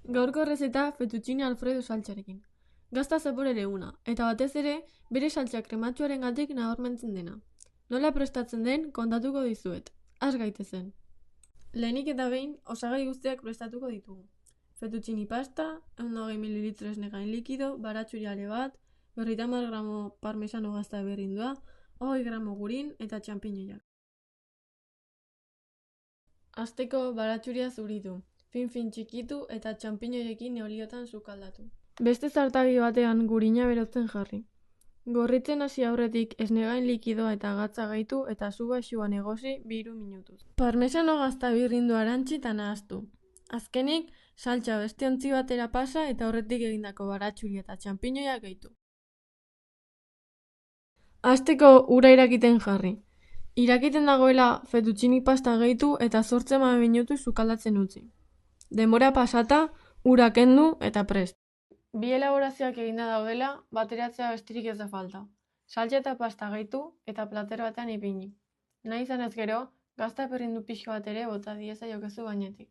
Gaurko errezeta fettuccine alfredo saltsarekin. Gazta zapore leuna, eta batez ere, bere saltsa krematsuarengatik nabarmentzen dena. Nola prestatzen den kontatuko dizuet. Has gaitezen. Lehenik eta behin, osagai guztiak prestatuko ditugu. Fettuccine pasta, 120 ml esnegain likido, baratxuriale bat, 50 gramo parmesano gazta berrindua, 20 gramo gurin eta txampiñoiak. Hasteko baratxuria zuritu, fin txikitu eta txampiñoiekin neoliotan sukaldatu. Beste zartagi batean gurina berotzen jarri. Gorritzen hasi aurretik esnegain likidoa eta gatza gehitu eta su baxuan egosi 2 minutuz. Parmesano gazta birrindu arantzi eta nahaztu. Azkenik, saltsa beste ontzi batera pasa eta horretik egindako baratxuri eta txampiñoia gehitu. Hasteko ura irakiten jarri. Irakiten dagoela fettuccine pasta gehitu eta 8 minutu sukaldatzen utzi. Denbora pasata, ura kendu eta prest. Bi elaborazioak eginda daudela, bateratzea besterik ez da falta. Saltsa eta pasta gehitu eta plater batean ipini. Nahi izanez gero, gazta berrindu pixka bat ere bota diezaiokezu gainetik.